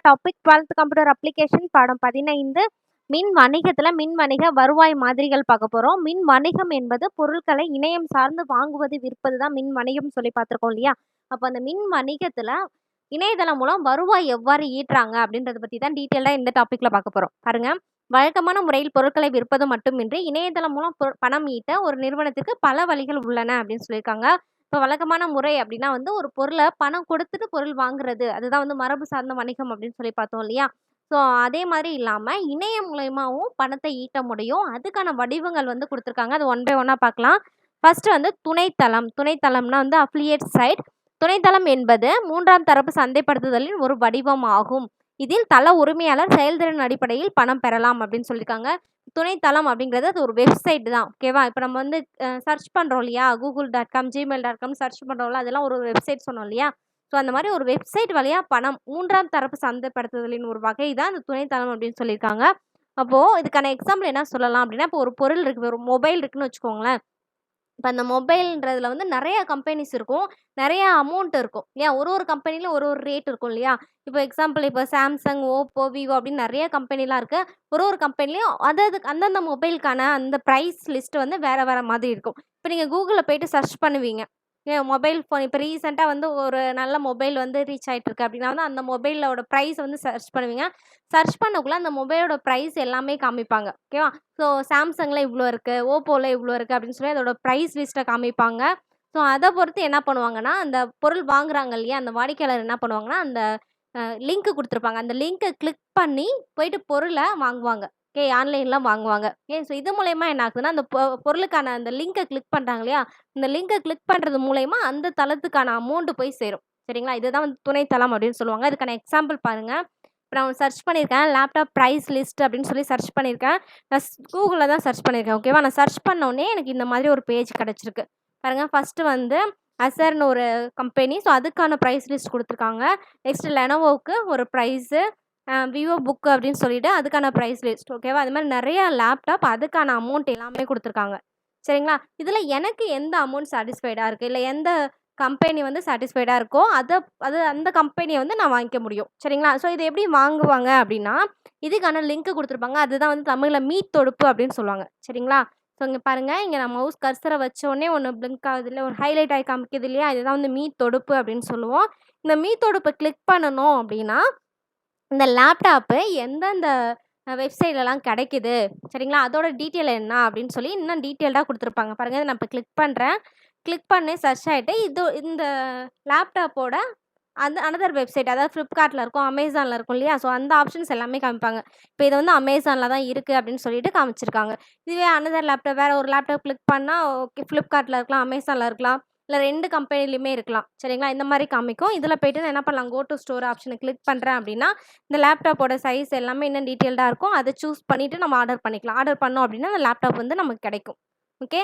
Topic 12th computer application பாடம் 15 மின் வணிகத்துல மின் வணிக வருவாய் மாதிரிகள் பார்க்க போறோம். மின் வணிகம் என்பது பொருட்களை இணையம் சார்ந்து வாங்குவது விற்பது தான் மின் வணிகம் சொல்லி பார்த்திருக்கோம் இல்லையா? அப்ப அந்த மின் வணிகத்துல இணையதளம் மூலம் வருவாய் எவ்வாறு ஈட்டுறாங்க அப்படின்றத பத்தி தான் டீட்டெயிலா இந்த டாபிக்ல பார்க்க போறோம். பாருங்க, வழக்கமான முறையில் பொருட்களை விற்பது மட்டுமின்றி இணையதளம் மூலம் பணம் ஈட்ட ஒரு நிறுவனத்துக்கு பல வழிகள் உள்ளன அப்படின்னு சொல்லியிருக்காங்க. இப்போ வழக்கமான முறை அப்படின்னா வந்து ஒரு பொருளை பணம் கொடுத்துட்டு பொருள் வாங்குறது அதுதான் வந்து மரபு சார்ந்த வணிகம் அப்படின்னு சொல்லி பார்த்தோம் இல்லையா? ஸோ அதே மாதிரி இல்லாமல் இணையம் மூலயமாவும் பணத்தை ஈட்ட முடியும். அதுக்கான வடிவங்கள் வந்து கொடுத்துருக்காங்க. அது ஒன் பை ஒன்னாக பார்க்கலாம். ஃபர்ஸ்ட் வந்து துணைத்தளம். துணைத்தளம்னா வந்து அஃபிலியேட் சைட். துணைத்தளம் என்பது மூன்றாம் தரப்பு சந்தைப்படுத்துதலின் ஒரு வடிவம் ஆகும். இதில் தள உரிமையாளர் செயல்திறன் அடிப்படையில் பணம் பெறலாம் அப்படின்னு சொல்லியிருக்காங்க. துணைத்தளம் அப்படிங்கிறது அது ஒரு வெப்சைட் தான். ஓகேவா? இப்போ நம்ம வந்து சர்ச் பண்ணுறோம் இல்லையா? google.com gmail.com சர்ச் பண்ணுறோம்ல, அதெல்லாம் ஒரு வெப்சைட் சொன்னோம் இல்லையா? ஸோ அந்த மாதிரி ஒரு வெப்சைட் வழியாக பணம் மூன்றாம் தரப்பு சந்தைப்படுத்துதலின் ஒரு வகை தான் இந்த துணைத்தளம் அப்படின்னு சொல்லியிருக்காங்க. அப்போது இதுக்கான எக்ஸாம்பிள் என்ன சொல்லலாம் அப்படின்னா, இப்போ ஒரு பொருள் இருக்குது, ஒரு மொபைல் இருக்குன்னு வச்சுக்கோங்களேன். இப்போ அந்த மொபைல்ன்றதுல வந்து நெறைய கம்பெனிஸ் இருக்கும். நெறைய அமௌண்ட் இருக்கும். ஏன் ஒரு கம்பெனில ஒரு ரேட் இருக்கும் இல்லையா? இப்போ எக்ஸாம்பிள் இப்போ Samsung, Oppo, Vivo அப்படின்னு நெறைய கம்பெனிலாம் இருக்கு. ஒரு கம்பெனிலயும் அந்தந்த மொபைலுக்கான அந்த பிரைஸ் லிஸ்ட் வந்து வேற வேற மாதிரி இருக்கும். இப்போ நீங்க Googleல போயிட்டு சர்ச் பண்ணுவீங்க. மொபைல் ஃபோன் இப்போ ரீசென்ட்டா வந்து ஒரு நல்ல மொபைல் வந்து ரீச் ஆயிட்டுருக்கு அப்படின்னா வந்து அந்த மொபைலோட பிரைஸ் வந்து சர்ச் பண்ணுவீங்க. சர்ச் பண்ணக்குள்ள அந்த மொபைலோட பிரைஸ் எல்லாமே காமிப்பாங்க. ஓகேவா? ஸோ சாம்சங்ல இவ்ளோ இருக்கு, ஓப்போல இவ்ளோ இருக்கு அப்படின்னு சொல்லி அதோட பிரைஸ் லிஸ்ட்ட காமிப்பாங்க. ஸோ அத பொறுத்து என்ன பண்ணுவாங்கன்னா, அந்த பொருள் வாங்குறாங்க இல்லையா? அந்த வாடிக்கையாளர் என்ன பண்ணுவாங்கன்னா, அந்த லிங்க் குடுத்துருப்பாங்க. அந்த லிங்க்க கிளிக் பண்ணி போயிட்டு பொருள வாங்குவாங்க. ஓகே, ஆன்லைன்ல வாங்குவாங்க. ஸோ இது மூலியமா என்ன ஆகுதுன்னா, அந்த பொருளுக்கான அந்த லிங்க கிளிக் பண்றாங்க இல்லையா? இந்த லிங்க கிளிக் பண்றது மூலியமா அந்த தளத்துக்கான அமௌண்ட் போய் சேரும். சரிங்களா? இதுதான் வந்து துணைத்தளம் அப்படின்னு சொல்லுவாங்க. இதுக்கான எக்ஸாம்பிள் பாருங்க. இப்ப நான் சர்ச் பண்ணியிருக்கேன். லேப்டாப் பிரைஸ் லிஸ்ட் அப்படின்னு சொல்லி சர்ச் பண்ணியிருக்கேன். நான் Googleல தான் சர்ச் பண்ணியிருக்கேன். ஓகேவா? நான் சர்ச் பண்ணோனே எனக்கு இந்த மாதிரி ஒரு பேஜ் கிடைச்சிருக்கு. பாருங்க, ஃபர்ஸ்ட் வந்து அசர்ன்னு ஒரு கம்பெனி. ஸோ அதுக்கான பிரைஸ் லிஸ்ட் குடுத்துருக்காங்க. நெக்ஸ்ட் லெனோவோக்கு ஒரு பிரைஸு, விவோ புக் அப்படின்னு சொல்லிட்டு அதுக்கான பிரைஸ் லிஸ்ட். ஓகேவா? அது மாதிரி நெறைய லேப்டாப் அதுக்கான அமௌண்ட் எல்லாமே குடுத்துருக்காங்க. சரிங்களா? இதுல எனக்கு எந்த அமௌண்ட் சாட்டிஸ்ஃபைடா இருக்கு, இல்ல எந்த கம்பெனி வந்து சாட்டிஸ்ஃபைடா இருக்கோ, அது அந்த கம்பெனிய வந்து நான் வாங்கிக்க முடியும். சரிங்களா? ஸோ இத எப்படி வாங்குவாங்க அப்படின்னா, இதுக்கான லிங்க் குடுத்துருப்பாங்க. அதுதான் வந்து தமிழ்ல மீத் தொடுப்பு அப்படின்னு சொல்லுவாங்க. சரிங்களா? ஸோ இங்க பாருங்க, இங்க நான் மவுஸ் கர்சர வச்சோனே ஒண்ணு பிளிங்க் ஆகுது இல்ல, ஒரு ஹைலைட் ஆயி காமிக்குது இல்லையா? இதுதான் வந்து மீத் தொடுப்பு அப்படின்னு சொல்லுவோம். இந்த மீத் தொடுப்ப கிளிக் பண்ணணும் அப்படின்னா, இந்த லேப்டாப்பு எந்தெந்த வெப்சைட்லலாம் கிடைக்குது, சரிங்களா? அதோட டீட்டெயில் என்ன அப்படின்னு சொல்லி இன்னும் டீட்டெயில்டா குடுத்துருப்பாங்க. பாருங்க, இத நான் இப்ப கிளிக் பண்றேன். கிளிக் பண்ணி சர்ச் ஆயிட்டு, இந்த லேப்டாப்போட அனதர் வெப்சைட், அதாவது Flipkartல இருக்கும், Amazonல இருக்கும் இல்லையா? ஸோ அந்த ஆப்ஷன்ஸ் எல்லாமே காமிப்பாங்க. இப்ப இது வந்து Amazonல தான் இருக்கு அப்படின்னு சொல்லிட்டு காமிச்சிருக்காங்க. இதுவே அனதர் லேப்டாப், வேற ஒரு லேப்டாப் கிளிக் பண்ணா ஓகே, Flipkartல இருக்கலாம், Amazonல இருக்கலாம். இல்ல 2 கம்பெனிலயுமே இருக்கலாம். சரிங்களா? இந்த மாரி காமிக்கும். இதுல போயிட்டு நான் என்ன பண்ணலாம், கோ டூ ஸ்டோர் ஆப்ஷன கிளிக் பண்றேன் அப்படின்னா, இந்த லேப்டாப்போட சைஸ் எல்லாமே இன்னும் டீட்டெயில்டா இருக்கும். அத சூஸ் பண்ணிட்டு நம்ம ஆர்டர் பண்ணிக்கலாம். ஆர்டர் பண்ணோம் அப்படின்னா, அந்த லேப்டாப் வந்து நமக்கு கிடைக்கும். ஓகே.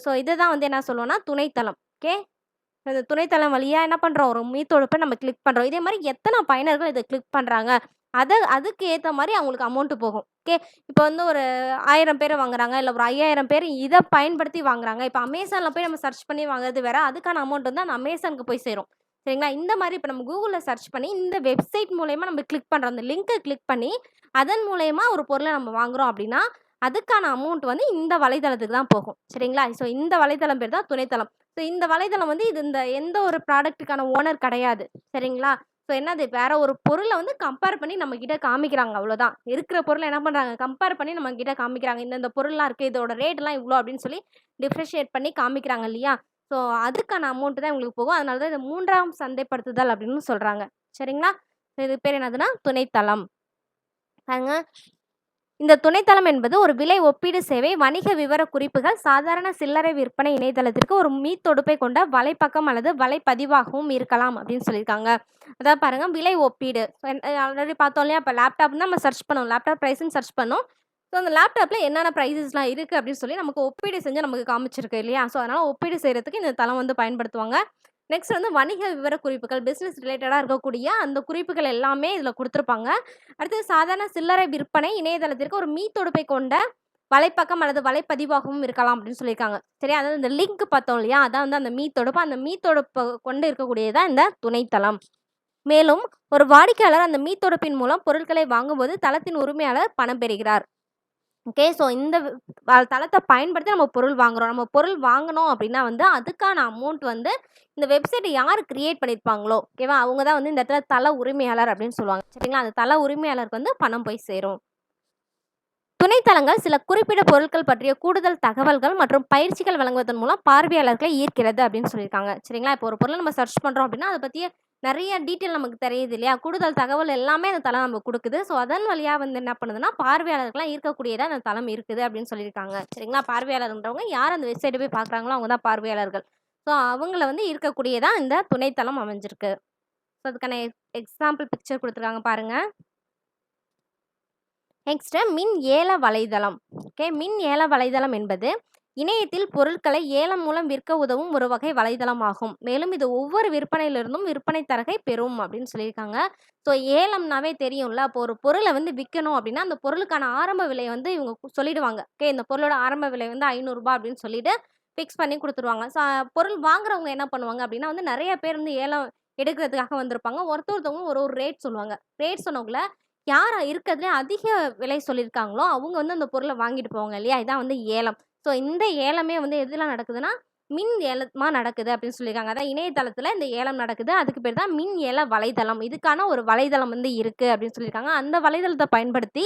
ஸோ இதுதான் வந்து என்ன சொல்லுவோம்னா, துணைத்தளம். ஓகே. அந்த துணைத்தளம் வழியா என்ன பண்றோம், ஒரு மீத்தொடுப்ப நம்ம கிளிக் பண்றோம். இதே மாரி எத்தன பயனர்கள் இத கிளிக் பண்றாங்க, அதுக்கு ஏத்த மாரி அவங்களுக்கு அமௌண்ட் போகும். ஓகே. இப்ப வந்து ஒரு 1000 பேர் வாங்குறாங்க, இல்ல ஒரு 5000 பேர் இத பயன்படுத்தி வாங்குறாங்க. இப்ப Amazonல போய் நம்ம சர்ச் பண்ணி வாங்குறது வேற, அதுக்கான அமௌண்ட் வந்து அந்த Amazonக்கு போய் சேரும். சரிங்களா? இந்த மாரி இப்ப நம்ம Googleல சர்ச் பண்ணி இந்த வெப்சைட் மூலியமா நம்ம கிளிக் பண்றோம். அந்த லிங்க கிளிக் பண்ணி அதன் மூலியமா ஒரு பொருள நம்ம வாங்குறோம் அப்படின்னா, அதுக்கான அமௌண்ட் வந்து இந்த வலைதளத்துக்கு தான் போகும். சரிங்களா? ஸோ இந்த வலைதளம் பேர் தான் துணைத்தளம். ஸோ இந்த வலைதளம் வந்து இந்த எந்த ஒரு ப்ராடக்ட்டுக்கான ஓனர் கிடையாது. சரிங்களா? ஸோ என்னது, வேற ஒரு பொருள வந்து கம்பேர் பண்ணி நம்மகிட்ட காமிக்கிறாங்க, அவ்வளோதான். இருக்கிற பொருள என்ன பண்றாங்க, கம்பேர் பண்ணி நம்மகிட்ட காமிக்கிறாங்க. இந்த பொருள்லாம் இருக்கு, இதோட ரேட்லாம் இவ்ளோ அப்படின்னு சொல்லி டிஃபரன்ஷியேட் பண்ணி காமிக்கிறாங்க இல்லையா? ஸோ அதுக்கான அமௌண்ட் தான் உங்களுக்கு போகும். அதனால தான் இத 3ஆம் சந்தைப்படுத்துதல் அப்படின்னு சொல்றாங்க. சரிங்களா? இது பேர் என்னதுன்னா துணைத்தளம். பாருங்க, இந்த துணைத்தளம் என்பது ஒரு விலை ஒப்பீடு சேவை, வணிக விவர குறிப்புகள், சாதாரண சில்லறை விற்பனை இணையதளத்திற்கு ஒரு மீத்தொடுப்பை கொண்ட வலைப்பக்கம் அல்லது வலைப்பதிவாகவும் இருக்கலாம் அப்படின்னு சொல்லியிருக்காங்க. அதாவது பாருங்க, விலை ஒப்பீடு. ஆல்ரெடி பார்த்தோம் இல்லையா? இப்போ லேப்டாப்னா நம்ம சர்ச் பண்ணோம், லேப்டாப் ப்ரைஸ்ன்னு சர்ச் பண்ணோம். ஸோ அந்த லேப்டாப்ல என்னென்ன ப்ரைஸஸ்லாம் இருக்கு அப்படின்னு சொல்லி நமக்கு ஒப்பீடு செஞ்சு நமக்கு காமிச்சிருக்கு இல்லையா? ஸோ அதனால ஒப்பீடு செய்றதுக்கு இந்த தளம் வந்து பயன்படுத்துவாங்க. நெக்ஸ்ட் வந்து வணிக விவர குறிப்புகள், பிசினஸ் ரிலேட்டடா இருக்கக்கூடிய அந்த குறிப்புகள் எல்லாமே இதுல குடுத்துருப்பாங்க. அடுத்தது சாதாரண சில்லறை விற்பனை இணையதளத்திற்கு ஒரு தொடுப்பை கொண்ட வலைப்பக்கம் அல்லது வலைப்பதிவாகவும் இருக்கலாம் அப்படின்னு சொல்லியிருக்காங்க. சரியா? அதாவது இந்த லிங்க் பார்த்தோம் இல்லையா? அதான் வந்து அந்த தொடுப்பு. அந்த தொடுப்ப கொண்டு இருக்கக்கூடியது தான் இந்த துணைத்தளம். மேலும் ஒரு வாடிக்கையாளர் அந்த மீத்தொடுப்பின் மூலம் பொருட்களை வாங்கும்போது தளத்தின் உரிமையாளர் பணம் பெறுகிறார். ஓகே. ஸோ இந்த தளத்த பயன்படுத்தி நம்ம பொருள் வாங்குறோம். நம்ம பொருள் வாங்குனோம் அப்படின்னா வந்து, அதுக்கான அமௌண்ட் வந்து இந்த வெப்சைட்ட யாரு கிரியேட் பண்ணியிருப்பாங்களோ, ஓகேவா? அவங்க தான் வந்து இந்த இடத்துல தள உரிமையாளர் அப்படின்னு சொல்லுவாங்க. சரிங்களா? அந்த தள உரிமையாளருக்கு வந்து பணம் போய் சேரும். துணைத்தளங்கள் சில குறிப்பிட்ட பொருட்கள் பற்றிய கூடுதல் தகவல்கள் மற்றும் பயிற்சிகள் வழங்குவதன் மூலம் பார்வையாளர்களை ஈர்க்கிறது அப்படின்னு சொல்லியிருக்காங்க. சரிங்களா? இப்போ ஒரு பொருள நம்ம சர்ச் பண்றோம் அப்படின்னா, அத பத்திய நெறைய டீட்டெயில் நமக்கு தெரியுது இல்லையா? கூடுதல் தகவல் எல்லாமே அந்த தளம் நமக்கு குடுக்குது. ஸோ, அதன் வழியா வந்து என்ன பண்ணுதுன்னா, பார்வையாளர்கள்லாம் ஈர்க்கக்கூடியதா அந்த தளம் இருக்குது அப்படின்னு சொல்லியிருக்காங்க. சரிங்களா? பார்வையாளர்ன்றவங்க யார் அந்த வெப்சைட்ட போய் பார்க்குறாங்களோ, அவங்க தான் பார்வையாளர்கள். ஸோ, அவங்கள வந்து ஈர்க்கக்கூடியதா இந்த துணைத்தளம் அமைஞ்சிருக்கு. ஸோ, அதுக்கான எக்ஸாம்பிள் பிக்சர் குடுத்துருக்காங்க பாருங்க. நெக்ஸ்ட்டு மின் ஏல வலைதளம். ஓகே. மின் ஏல வலைதளம் என்பது இணையத்தில் பொருட்களை ஏலம் மூலம் விற்க உதவும் ஒரு வகை வலைதளம் ஆகும். மேலும் இது ஒவ்வொரு விற்பனையிலிருந்தும் விற்பனை தரகை பெறும் அப்படின்னு சொல்லியிருக்காங்க. ஸோ ஏலம்னாவே தெரியும்ல. அப்போ ஒரு பொருள வந்து விக்கணும் அப்படின்னா, அந்த பொருளுக்கான ஆரம்ப விலைய வந்து இவங்க சொல்லிடுவாங்க. ஓகே. இந்த பொருளோட ஆரம்ப விலை வந்து ரூ. 500 அப்படின்னு சொல்லிட்டு ஃபிக்ஸ் பண்ணி குடுத்துருவாங்க. பொருள் வாங்குறவங்க என்ன பண்ணுவாங்க அப்படின்னா வந்து நெறைய பேர் வந்து ஏலம் எடுக்கிறதுக்காக வந்திருப்பாங்க. ஒருத்தவங்க ஒரு ஒரு ரேட் சொல்லுவாங்க. ரேட் சொன்னவங்கள யார் இருக்கிறதுலே அதிக விலை சொல்லியிருக்காங்களோ, அவங்க வந்து அந்த பொருள வாங்கிட்டு போவாங்க இல்லையா? இதான் வந்து ஏலம். ஸோ இந்த ஏலமே வந்து எதுல நடக்குதுன்னா, மின் ஏலமா நடக்குது அப்படின்னு சொல்லியிருக்காங்க. அதான் இணையதளத்தில இந்த ஏலம் நடக்குது. அதுக்கு பேர் தான் மின் ஏல வலைதளம். இதுக்கான ஒரு வலைதளம் வந்து இருக்கு அப்படின்னு சொல்லியிருக்காங்க. அந்த வலைதளத்த பயன்படுத்தி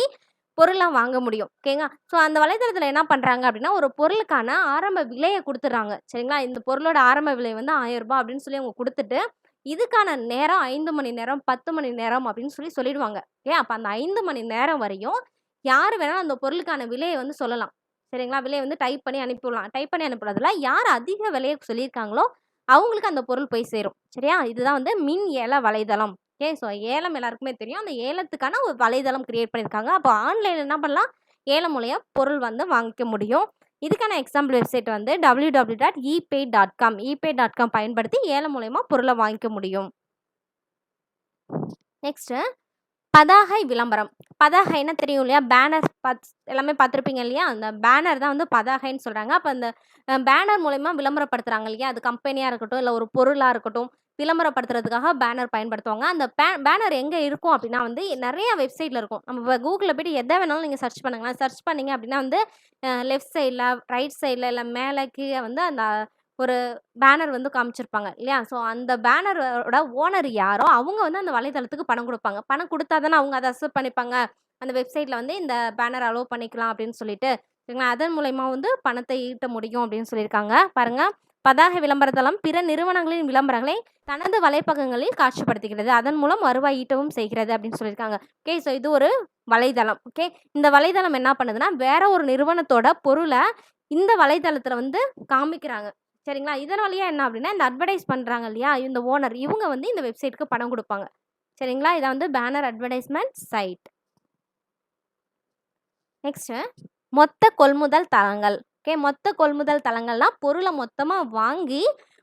பொருள்லாம் வாங்க முடியும். ஓகேங்க. ஸோ அந்த வலைதளத்தில என்ன பண்றாங்க அப்படின்னா, ஒரு பொருளுக்கான ஆரம்ப விலைய குடுத்துடுறாங்க. சரிங்களா? இந்த பொருளோட ஆரம்ப விலை வந்து ரூ. 1000 அப்படின்னு சொல்லி அவங்க குடுத்துட்டு, இதுக்கான நேரம் 5 மணி நேரம், 10 மணி நேரம் அப்படின்னு சொல்லிடுவாங்க. ஓகே. அப்ப அந்த 5 மணி நேரம் வரையும் யாரு வேணாலும் அந்த பொருளுக்கான விலைய வந்து சொல்லலாம். சரிங்களா? விலைய வந்து டைப் பண்ணி அனுப்பிவிடலாம். டைப் பண்ணி அனுப்புறதுல யார் அதிக விலைய சொல்லியிருக்காங்களோ, அவங்களுக்கு அந்த பொருள் போய் சேரும். சரியா? இதுதான் வந்து மின் ஏல வலைதளம். ஓகே. ஸோ ஏலம் எல்லாருக்குமே தெரியும். அந்த ஏலத்துக்கான ஒரு வலைதளம் கிரியேட் பண்ணியிருக்காங்க. அப்போ ஆன்லைன்ல என்ன பண்ணலாம்? ஏலம் மூலியம் பொருள் வந்து வாங்கிக்க முடியும். இதுக்கான எக்ஸாம்பிள் வெப்சைட் வந்து www.epay.com epay.com பயன்படுத்தி ஏலம் மூலியமா பொருள வாங்கிக்க முடியும். நெக்ஸ்ட்டு பதாகை விளம்பரம். பதாகைன்னா தெரியும் இல்லையா? பேனர் எல்லாமே பார்த்துருப்பீங்க இல்லையா? அந்த பேனர் தான் வந்து பதாகைன்னு சொல்றாங்க. அப்ப அந்த பேனர் மூலியமா விளம்பரப்படுத்துறாங்க இல்லையா? அது கம்பெனியா இருக்கட்டும், இல்ல ஒரு பொருளா இருக்கட்டும், விளம்பரப்படுத்துறதுக்காக பேனர் பயன்படுத்துவாங்க. அந்த பேனர் எங்க இருக்கும் அப்டின்னா வந்து நெறைய வெப்சைட்ல இருக்கும். நம்ம Googleல போய்ட்டு எத வேணாலும் நீங்க சர்ச் பண்ணுங்களேன். சர்ச் பண்ணீங்க அப்டின்னா வந்து லெஃப்ட் சைட்ல, ரைட் சைட்ல இல்ல மேல, கீழ வந்து அந்த ஒரு பேனர் வந்து காமிச்சிருப்பாங்க இல்லையா? ஸோ அந்த பேனரோட ஓனர் யாரோ, அவங்க வந்து அந்த வலைதளத்துக்கு பணம் குடுப்பாங்க. பணம் குடுத்தா தானே அவங்க அத அக்செப்ட் பண்ணிப்பாங்க. அந்த வெப்சைட்ல வந்து இந்த பேனர் அலோவ் பண்ணிக்கலாம் அப்படின்னு சொல்லிட்டு. சரிங்களா? அதன் மூலியமா வந்து பணத்தை ஈட்ட முடியும் அப்படின்னு சொல்லியிருக்காங்க. பாருங்க. பதாகை விளம்பர தளம் பிற நிறுவனங்களின் விளம்பரங்களை தனது வலைப்பக்கங்களில் காட்சிப்படுத்துகிறது. அதன் மூலம் வருவாய் ஈட்டவும் செய்கிறது அப்படின்னு சொல்லியிருக்காங்க. ஓகே. ஸோ இது ஒரு வலைதளம். ஓகே. இந்த வலைதளம் என்ன பண்ணுதுன்னா, வேற ஒரு நிறுவனத்தோட பொருள இந்த வலைதளத்தில வந்து காமிக்கிறாங்க. சரிங்களா? இதன் வழியா என்ன அப்டின்னா, இந்த அட்வர்டைஸ் பண்றாங்க இல்லையா? இந்த ஓனர் இவங்க வந்து இந்த வெப்சைட்க்கு பணம் குடுப்பாங்க. சரிங்களா? இத வந்து பேனர் அட்வர்டைஸ்மென்ட் சைட். நெக்ஸ்ட்டு மொத்த கொள்முதல் தளங்கள். ஓகே. மொத்த கொள்முதல் தளங்கள்னா, பொருள மொத்தமா வாங்கி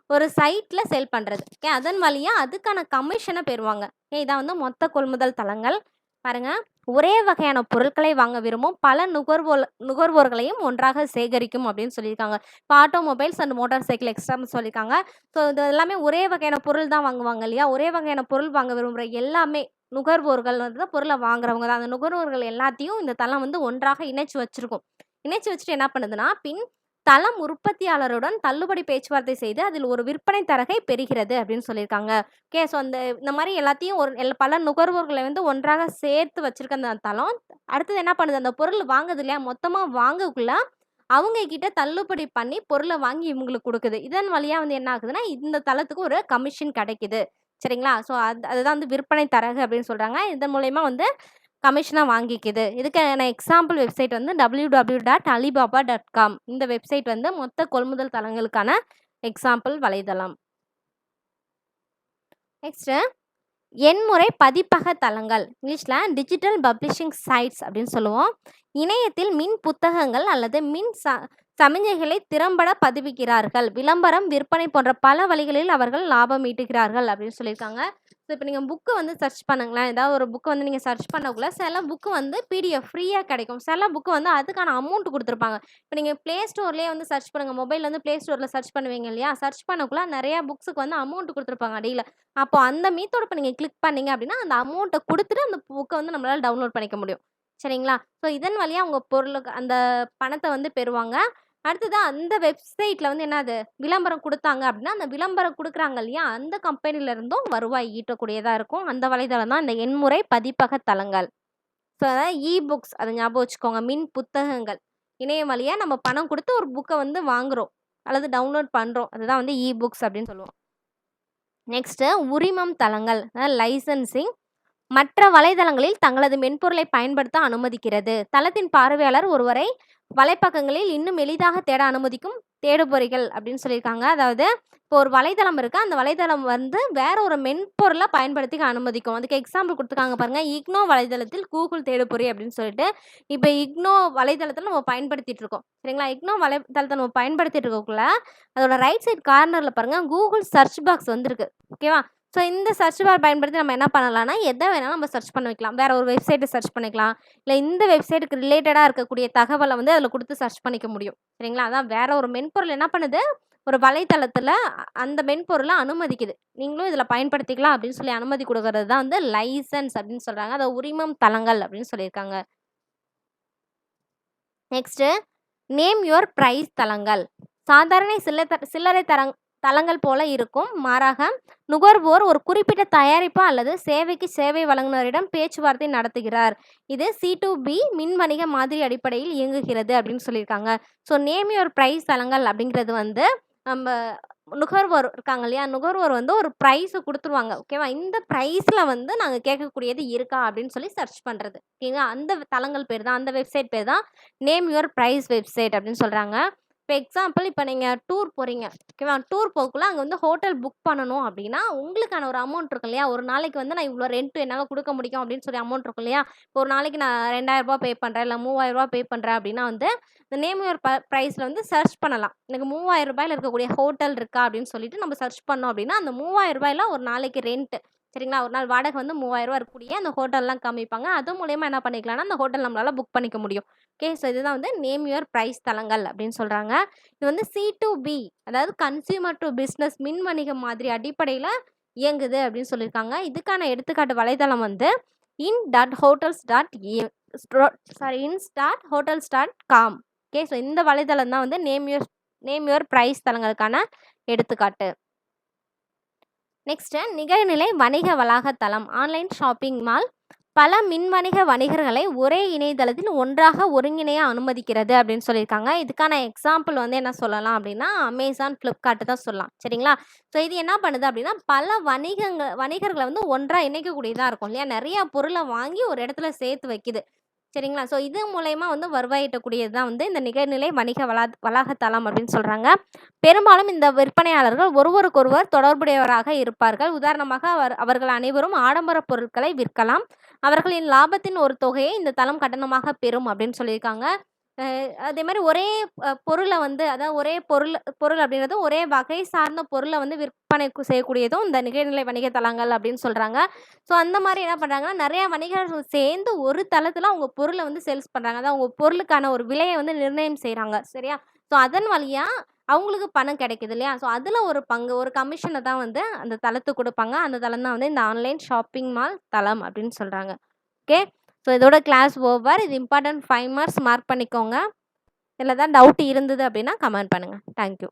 ஒரு சைட்ல சேல் பண்றது. ஓகே. அதன் வழியா அதுக்கான கமிஷன பெறுவாங்க. ஓகே. இதான் வந்து மொத்த கொள்முதல் தளங்கள். பாருங்க. ஒரே வகையான பொருட்களை வாங்க விரும்பும் பல நுகர்வோர்களையும் ஒன்றாக சேகரிக்கும் அப்படின்னு சொல்லியிருக்காங்க. இப்போ automobiles and motor cycle example சொல்லியிருக்காங்க. ஸோ இது எல்லாமே ஒரே வகையான பொருள் தான் வாங்குவாங்க இல்லையா? ஒரே வகையான பொருள் வாங்க விரும்புற எல்லாமே நுகர்வோர்கள் வந்து பொருள வாங்குறவங்க தான். அந்த நுகர்வோர்கள் எல்லாத்தையும் இந்த தளம் வந்து ஒன்றாக இணைச்சு வச்சிருக்கும். இணைச்சு வச்சுட்டு என்ன பண்ணுதுன்னா, பின் தளம் உற்பத்தியாளருடன் தள்ளுபடி பேச்சுவார்த்தை செய்து அதில் ஒரு விற்பனை தரகை பெறுகிறது அப்படின்னு சொல்லியிருக்காங்க. ஓகே. ஸோ இந்த மாரி எல்லாத்தையும் பல நுகர்வோர்களை வந்து ஒன்றாக சேர்த்து வச்சிருக்க அந்த தளம், அடுத்தது என்ன பண்ணுது, அந்த பொருள் வாங்குது இல்லையா? மொத்தமா வாங்கக்குள்ள அவங்க கிட்ட தள்ளுபடி பண்ணி பொருள வாங்கி இவங்களுக்கு குடுக்குது. இதன் வழியா வந்து என்ன ஆகுதுன்னா, இந்த தளத்துக்கு ஒரு கமிஷன் கிடைக்குது. சரிங்களா? ஸோ அதுதான் வந்து விற்பனை தரகு அப்படின்னு சொல்றாங்க. இதன் மூலியமா வந்து கமிஷனா வாங்கிக்குது. இதுக்கான எக்ஸாம்பிள் வெப்சைட் வந்து www.alibaba.com இந்த வெப்சைட் வந்து மொத்த கொள்முதல் தளங்களுக்கான எக்ஸாம்பிள் வலைதளம். நெக்ஸ்ட்டு எண்முறை பதிப்பக தளங்கள். இங்கிலீஷ்ல டிஜிட்டல் பப்ளிஷிங் சைட்ஸ் அப்படின்னு சொல்லுவோம். இணையத்தில் மின் புத்தகங்கள் அல்லது மின் சமிஞ்சைகளை திறம்பட பதிவிக்கிறார்கள். விளம்பரம், விற்பனை போன்ற பல வழிகளில் அவர்கள் லாபம் ஈட்டுகிறார்கள் அப்படின்னு சொல்லியிருக்காங்க. ஸோ இப்போ நீங்க புக்கு வந்து சர்ச் பண்ணுங்களேன். ஏதாவது ஒரு புக் வந்து நீங்க சர்ச் பண்ணக்குள்ள சில புக்கு வந்து பிடிஎஃப் ஃப்ரீயா கிடைக்கும். சில புக்கு வந்து அதுக்கான அமௌண்ட் குடுத்துருப்பாங்க. இப்போ நீங்க Play Storeலயே வந்து சர்ச் பண்ணுங்க. மொபைல்ல வந்து Play Storeல சர்ச் பண்ணுவீங்க இல்லையா? சர்ச் பண்ணக்குள்ள நெறைய புக்ஸுக்கு வந்து அமௌண்ட் குடுத்துருப்பாங்க அடியில. அப்போ அந்த மீத்தோட இப்ப நீங்க கிளிக் பண்ணீங்க அப்படின்னா, அந்த அமௌண்ட்ட குடுத்துட்டு அந்த புக்க வந்து நம்மளால டவுன்லோட் பண்ணிக்க முடியும். சரிங்களா? ஸோ இதன் வழியா உங்க பொருளுக்கு அந்த பணத்த வந்து பெறுவாங்க. அடுத்தது அந்த வெப்சைட்ல வந்து என்னது விளம்பரம் குடுத்தாங்க அப்படின்னா, அந்த விளம்பரம் குடுக்குறாங்க இல்லையா? அந்த கம்பெனில இருந்தும் வருவாய் ஈட்டக்கூடியதா இருக்கும். அந்த வலைதளம் தான் இந்த எண்முறை பதிப்பக தளங்கள். ஸோ அதாவது புக்ஸ் அத ஞாபகம் வச்சுக்கோங்க. மின் புத்தகங்கள். இணையம் வழியா நம்ம பணம் குடுத்து ஒரு புக்க வந்து வாங்குறோம். அல்லது டவுன்லோட் பண்றோம். அதுதான் வந்து புக்ஸ் அப்படின்னு சொல்லுவோம். நெக்ஸ்ட்டு உரிமம் தளங்கள். அதாவது லைசென்சிங். மற்ற வலைதளங்களில் தங்களது மென்பொருளை பயன்படுத்த அனுமதிக்கிறது. தளத்தின் பார்வையாளர் ஒருவரை வலைப்பக்கங்களில் இன்னும் எளிதாக தேட அனுமதிக்கும் தேடுபொறிகள் அப்படின்னு சொல்லியிருக்காங்க. அதாவது இப்போ ஒரு வலைதளம் இருக்கு. அந்த வலைதளம் வந்து வேற ஒரு மென்பொருள பயன்படுத்திக்க அனுமதிக்கும். அதுக்கு எக்ஸாம்பிள் குடுத்துருக்காங்க பாருங்க. இக்னோ வலைதளத்தில் கூகுள் தேடுபொறி அப்படின்னு சொல்லிட்டு, இப்ப இக்னோ வலைதளத்த நம்ம பயன்படுத்திட்டு இருக்கோம். சரிங்களா? இக்னோ வலைதளத்த நம்ம பயன்படுத்திட்டு இருக்கக்குள்ள, அதோட ரைட் சைட் கார்னர்ல பாருங்க கூகுள் சர்ச் பாக்ஸ் வந்திருக்கு. ஓகேவா? ஸோ இந்த சர்ச் பார் பயன்படுத்தி நம்ம என்ன பண்ணலாம்னா, எத வேணாலும் நம்ம சர்ச் பண்ண வைக்கலாம். வேற ஒரு வெப்சைட்ட சர்ச் பண்ணிக்கலாம். இல்ல இந்த வெப்சைட்டுக்கு ரிலேட்டடா இருக்கக்கூடிய தகவல வந்து அதில குடுத்து சர்ச் பண்ணிக்க முடியும். சரிங்களா? அதான் வேற ஒரு மென்பொருள் என்ன பண்ணுது, ஒரு வலைத்தளத்தில அந்த மென்பொருள அனுமதிக்குது. நீங்களும் இதில பயன்படுத்திக்கலாம் அப்படின்னு சொல்லி அனுமதி குடுக்குறது தான் வந்து லைசென்ஸ் அப்படின்னு சொல்றாங்க. அத உரிமம் தளங்கள் அப்படின்னு சொல்லியிருக்காங்க. நெக்ஸ்ட்டு நேம் யுவர் பிரைஸ் தளங்கள். சாதாரண சில்லறை தளங்கள் போல இருக்கும். மாறாக நுகர்வோர் ஒரு குறிப்பிட்ட தயாரிப்பு அல்லது சேவைக்கு சேவை வழங்குனரிடம் பேச்சுவார்த்தை நடத்துகிறார். இது C2B மின் வணிக மாதிரி அடிப்படையில் இயங்குகிறது அப்படின்னு சொல்லியிருக்காங்க. ஸோ நேம் யுவர் பிரைஸ் தளங்கள் அப்படிங்கிறது வந்து நம்ம நுகர்வோர் இருக்காங்க இல்லையா? நுகர்வோர் வந்து ஒரு பிரைஸ குடுத்துருவாங்க. ஓகேவா? இந்த பிரைஸ்ல வந்து நாங்க கேட்கக்கூடியது இருக்கா அப்படின்னு சொல்லி சர்ச் பண்றது. ஓகேங்களா? அந்த தளங்கள் பேர் தான், அந்த வெப்சைட் பேர் தான் நேம் யுவர் பிரைஸ் வெப்சைட் அப்படின்னு சொல்றாங்க. இப்ப எக்ஸாம்பிள் இப்ப நீங்க டூர் போறீங்க. ஓகேவா? டூர் போகக்குள்ள அங்க வந்து ஹோட்டல் புக் பண்ணணும் அப்படின்னா, உங்களுக்கான ஒரு அமௌண்ட் இருக்கும் இல்லையா? ஒரு நாளைக்கு வந்து நான் இவ்வளோ ரெண்ட் என்னால குடுக்க முடியும் அப்படின்னு சொல்லி அமௌண்ட் இருக்கும் இல்லையா? இப்போ ஒரு நாளைக்கு நான் ரூ. 2000 பே பண்றேன், இல்ல ரூ. 3000 பே பண்றேன் அப்படின்னா வந்து, இந்த நேம் யுவர் பிரைஸ்ல வந்து சர்ச் பண்ணலாம். எனக்கு ரூ. 3000 இருக்கக்கூடிய ஹோட்டல் இருக்கா அப்படின்னு சொல்லிட்டு நம்ம சர்ச் பண்ணோம் அப்படின்னா, அந்த ரூ. 3000 ஒரு நாளைக்கு ரெண்ட். சரிங்களா? ஒரு நாள் வாடகை வந்து ரூ. 3000 இருக்கக்கூடிய அந்த ஹோட்டல்லாம் காமிப்பாங்க. அது மூலியமா என்ன பண்ணிக்கலாம்னா, அந்த ஹோட்டல் நம்மளால புக் பண்ணிக்க முடியும். ஓகே. ஸோ இதுதான் வந்து நேம் யுவர் பிரைஸ் தளங்கள் அப்படின்னு சொல்றாங்க. இது வந்து C2B அதாவது கன்சியூமர் டூ பிசினஸ் மின் வணிகம் மாதிரி அடிப்படையில இயங்குது அப்படின்னு சொல்லியிருக்காங்க. இதுக்கான எடுத்துக்காட்டு வலைதளம் வந்து ins.hotels.com. ஓகே. ஸோ இந்த வலைதளம் தான் வந்து நேம் யுவர் பிரைஸ் தளங்களுக்கான எடுத்துக்காட்டு. நெக்ஸ்ட்டு நிகழ்நிலை வணிக வளாக தளம் ஆன்லைன் ஷாப்பிங் மால் பல மின் வணிக வணிகர்களை ஒரே இணையதளத்தில் ஒன்றாக ஒருங்கிணைய அனுமதிக்கிறது அப்படின்னு சொல்லியிருக்காங்க. இதுக்கான எக்ஸாம்பிள் வந்து என்ன சொல்லலாம் அப்படின்னா, அமேசான், ஃப்ளிப்கார்ட் தான் சொல்லலாம். சரிங்களா? ஸோ இது என்ன பண்ணுது அப்படின்னா, பல வணிகர்கள வந்து ஒன்றா இணைக்கக்கூடியதா இருக்கும் இல்லையா? நெறைய பொருள வாங்கி ஒரு இடத்துல சேர்த்து வைக்குது. சரிங்களா? ஸோ இது மூலியமா வந்து வருவாய் ஈட்டக்கூடியது தான் வந்து இந்த நிகழ்நிலை வணிக வளாக தளம் அப்படின்னு சொல்றாங்க. பெரும்பாலும் இந்த விற்பனையாளர்கள் ஒருவருக்கொருவர் தொடர்புடையவராக இருப்பார்கள். உதாரணமாக அவர்கள் அனைவரும் ஆடம்பர பொருட்களை விற்கலாம். அவர்களின் லாபத்தின் ஒரு தொகையை இந்த தளம் கட்டணமாக பெறும் அப்படின்னு சொல்லியிருக்காங்க. அதே மாரி ஒரே பொருள வந்து அதாவது ஒரே பொருள் அப்படின்றது ஒரே வகை சார்ந்த பொருள வந்து விற்பனை செய்யக்கூடியதும் இந்த நிகழ்நிலை வணிக தளங்கள் அப்படின்னு சொல்றாங்க. ஸோ அந்த மாரி என்ன பண்றாங்கன்னா, நெறைய வணிகர்கள் சேர்ந்து ஒரு தளத்துல அவங்க பொருள வந்து சேல்ஸ் பண்றாங்க. அதான் அவங்க பொருளுக்கான ஒரு விலைய வந்து நிர்ணயம் செய்றாங்க. சரியா? ஸோ அதன் வழியா அவங்களுக்கு பணம் கிடைக்குது இல்லையா? ஸோ அதுல ஒரு பங்கு, ஒரு கமிஷன தான் வந்து அந்த தளத்துக்கு குடுப்பாங்க. அந்த தளம் தான் வந்து இந்த ஆன்லைன் ஷாப்பிங் மால் தளம் அப்படின்னு சொல்றாங்க. ஓகே. ஸோ இதோட கிளாஸ் ஓவர். இது இம்பார்ட்டன்ட் 5 மார்க்ஸ் மார்க் பண்ணிக்கோங்க. இதில தான் டவுட் இருந்தது அப்படின்னா கமெண்ட் பண்ணுங்க. Thank you.